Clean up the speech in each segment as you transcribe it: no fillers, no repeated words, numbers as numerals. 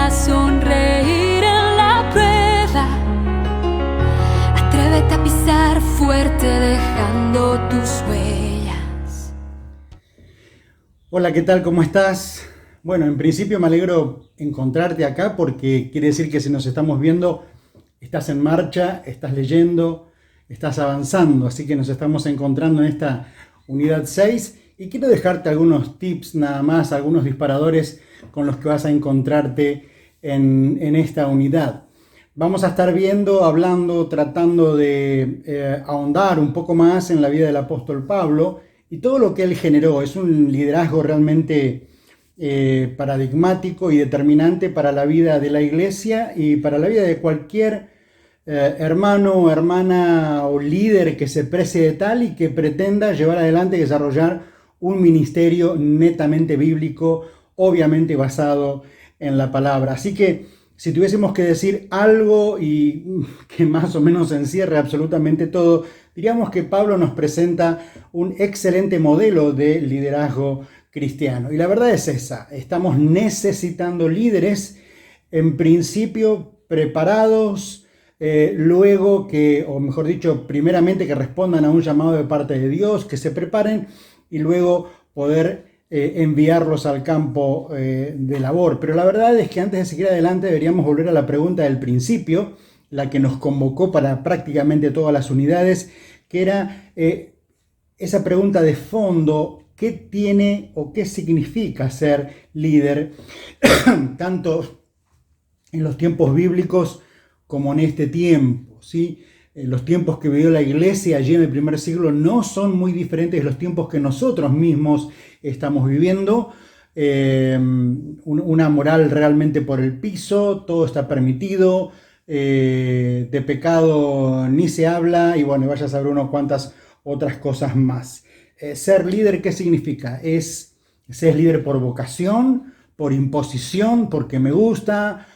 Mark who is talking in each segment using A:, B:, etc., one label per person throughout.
A: a sonreír en la prueba. Atrévete a pisar fuerte dejando tus huellas.
B: Hola, ¿qué tal? ¿Cómo estás? Bueno, en principio me alegro encontrarte acá porque quiere decir que si nos estamos viendo, estás en marcha, estás leyendo, estás avanzando, así que nos estamos encontrando en esta unidad 6 y quiero dejarte algunos tips nada más, algunos disparadores con los que vas a encontrarte en esta unidad. Vamos a estar viendo, hablando, tratando de ahondar un poco más en la vida del apóstol Pablo y todo lo que él generó. Es un liderazgo realmente paradigmático y determinante para la vida de la iglesia y para la vida de cualquier hermano, hermana o líder que se precie de tal y que pretenda llevar adelante y desarrollar un ministerio netamente bíblico, obviamente basado en la palabra. Así que si tuviésemos que decir algo y que más o menos encierre absolutamente todo, diríamos que Pablo nos presenta un excelente modelo de liderazgo cristiano. Y la verdad es esa, estamos necesitando líderes, en principio preparados, luego que, o mejor dicho, primeramente que respondan a un llamado de parte de Dios, que se preparen y luego poder enviarlos al campo de labor. Pero la verdad es que antes de seguir adelante deberíamos volver a la pregunta del principio, la que nos convocó para prácticamente todas las unidades, que era esa pregunta de fondo: ¿qué tiene o qué significa ser líder? Tanto en los tiempos bíblicos como en este tiempo, ¿sí? Los tiempos que vivió la iglesia allí en el primer siglo no son muy diferentes de los tiempos que nosotros mismos estamos viviendo. Una moral realmente por el piso, todo está permitido, de pecado ni se habla, y bueno, vaya a saber unas cuantas otras cosas más. Ser líder, ¿qué significa? Ser líder por vocación, por imposición, porque me gusta.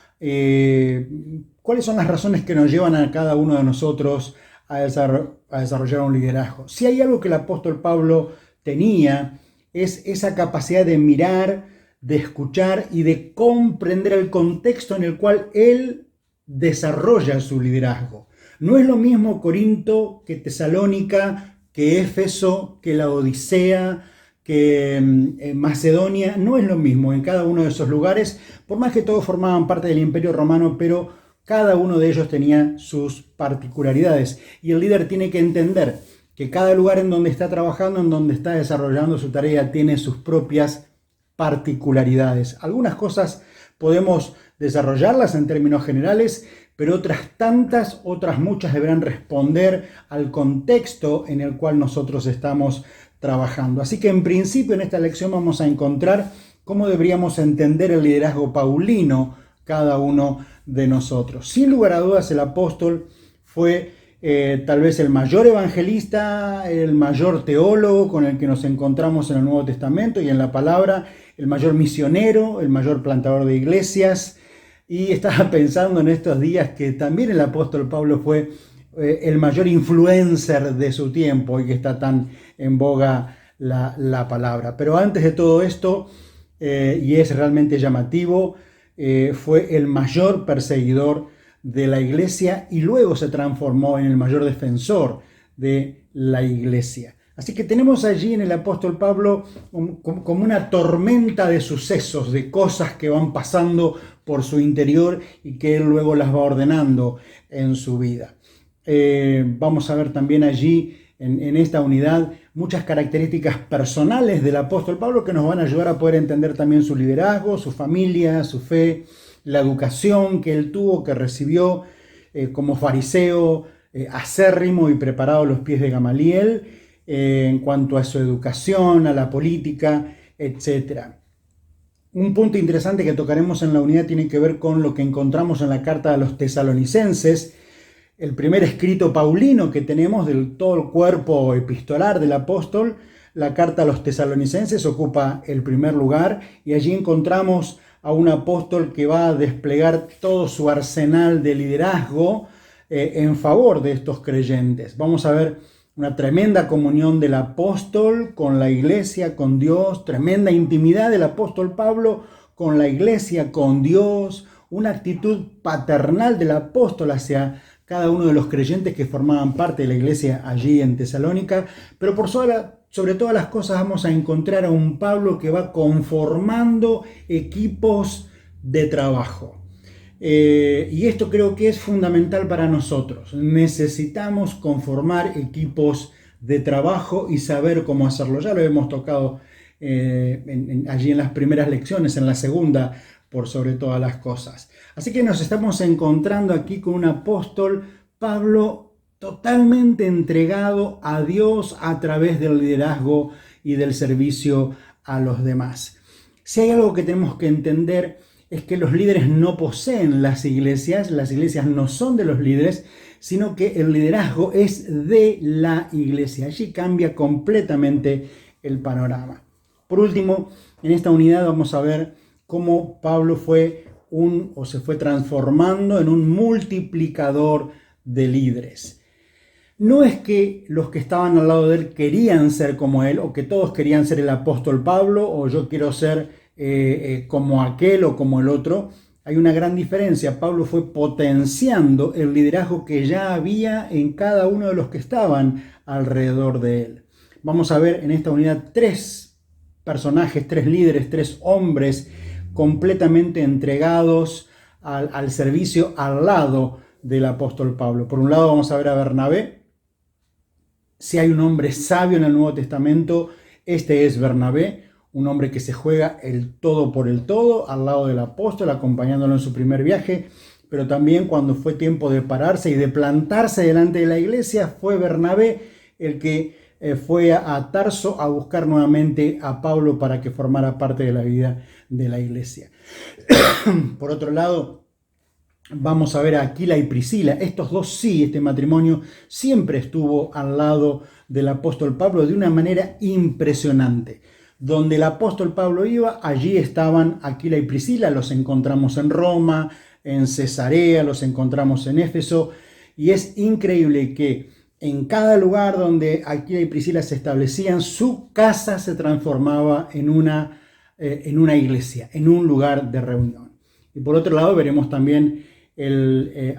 B: ¿Cuáles son las razones que nos llevan a cada uno de nosotros a desarrollar un liderazgo? Si hay algo que el apóstol Pablo tenía, es esa capacidad de mirar, de escuchar y de comprender el contexto en el cual él desarrolla su liderazgo. No es lo mismo Corinto que Tesalónica, que Éfeso, que la Odisea, que Macedonia. No es lo mismo en cada uno de esos lugares, por más que todos formaban parte del Imperio Romano, pero cada uno de ellos tenía sus particularidades. Y el líder tiene que entender que cada lugar en donde está trabajando, en donde está desarrollando su tarea, tiene sus propias particularidades. Algunas cosas podemos desarrollarlas en términos generales, pero otras muchas deberán responder al contexto en el cual nosotros estamos trabajando. Así que en principio en esta lección vamos a encontrar cómo deberíamos entender el liderazgo paulino cada uno de nosotros. Sin lugar a dudas, el apóstol fue tal vez el mayor evangelista, el mayor teólogo con el que nos encontramos en el Nuevo Testamento y en la palabra, el mayor misionero, el mayor plantador de iglesias. Y estaba pensando en estos días que también el apóstol Pablo fue el mayor influencer de su tiempo y que está tan en boga la palabra. Pero antes de todo esto, y es realmente llamativo, fue el mayor perseguidor de la iglesia y luego se transformó en el mayor defensor de la iglesia. Así que tenemos allí en el apóstol Pablo como una tormenta de sucesos, de cosas que van pasando por su interior y que él luego las va ordenando en su vida. Vamos a ver también allí en esta unidad muchas características personales del apóstol Pablo que nos van a ayudar a poder entender también su liderazgo, su familia, su fe, la educación que él tuvo, que recibió como fariseo acérrimo y preparado a los pies de Gamaliel, en cuanto a su educación, a la política, etc. Un punto interesante que tocaremos en la unidad tiene que ver con lo que encontramos en la carta a los tesalonicenses, el primer escrito paulino que tenemos del todo el cuerpo epistolar del apóstol. La carta a los tesalonicenses ocupa el primer lugar y allí encontramos a un apóstol que va a desplegar todo su arsenal de liderazgo en favor de estos creyentes. Vamos a ver una tremenda comunión del apóstol con la iglesia, con Dios, tremenda intimidad del apóstol Pablo con la iglesia, con Dios, una actitud paternal del apóstol hacia cada uno de los creyentes que formaban parte de la iglesia allí en Tesalónica, pero sobre todas las cosas vamos a encontrar a un Pablo que va conformando equipos de trabajo. Y esto creo que es fundamental para nosotros. Necesitamos conformar equipos de trabajo y saber cómo hacerlo. Ya lo hemos tocado allí en las primeras lecciones, en la segunda, por sobre todas las cosas. Así que nos estamos encontrando aquí con un apóstol, Pablo, totalmente entregado a Dios a través del liderazgo y del servicio a los demás. Si hay algo que tenemos que entender es que los líderes no poseen las iglesias no son de los líderes, sino que el liderazgo es de la iglesia. Allí cambia completamente el panorama. Por último, en esta unidad vamos a ver cómo Pablo se fue transformando en un multiplicador de líderes. No es que los que estaban al lado de él querían ser como él, o que todos querían ser el apóstol Pablo, o yo quiero ser como aquel o como el otro. Hay una gran diferencia. Pablo fue potenciando el liderazgo que ya había en cada uno de los que estaban alrededor de él. Vamos a ver en esta unidad 3 personajes, 3 líderes, 3 hombres completamente entregados al servicio al lado del apóstol Pablo. Por un lado vamos a ver a Bernabé. Si hay un hombre sabio en el Nuevo Testamento, este es Bernabé, un hombre que se juega el todo por el todo al lado del apóstol, acompañándolo en su primer viaje, pero también cuando fue tiempo de pararse y de plantarse delante de la iglesia, fue Bernabé el que fue a Tarso a buscar nuevamente a Pablo para que formara parte de la vida de la iglesia. Por otro lado, vamos a ver a Aquila y Priscila. Estos dos sí, este matrimonio siempre estuvo al lado del apóstol Pablo de una manera impresionante. Donde el apóstol Pablo iba, allí estaban Aquila y Priscila. Los encontramos en Roma, en Cesarea, los encontramos en Éfeso. Y es increíble que en cada lugar donde Aquila y Priscila se establecían, su casa se transformaba en una iglesia, en un lugar de reunión. Y por otro lado veremos también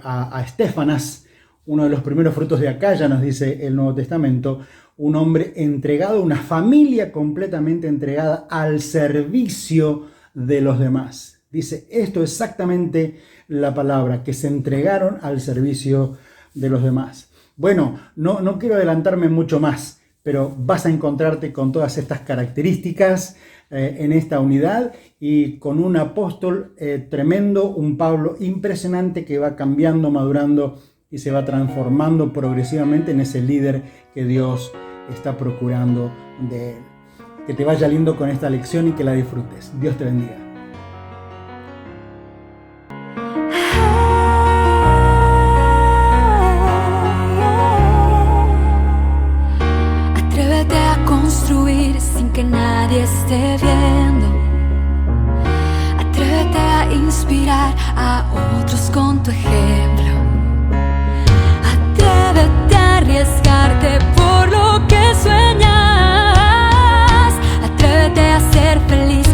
B: a Estéfanas, uno de los primeros frutos de Acaya, nos dice el Nuevo Testamento, un hombre entregado, una familia completamente entregada al servicio de los demás. Dice, esto es exactamente la palabra, que se entregaron al servicio de los demás. Bueno, no quiero adelantarme mucho más, pero vas a encontrarte con todas estas características en esta unidad y con un apóstol tremendo, un Pablo impresionante que va cambiando, madurando y se va transformando progresivamente en ese líder que Dios está procurando de él. Que te vaya lindo con esta lección y que la disfrutes. Dios te bendiga.
A: Atrévete a construir sin que nadie esté viendo. Atrévete a inspirar a otros con tu ejemplo. Atrévete a arriesgarte por lo que sueñas. Atrévete a ser feliz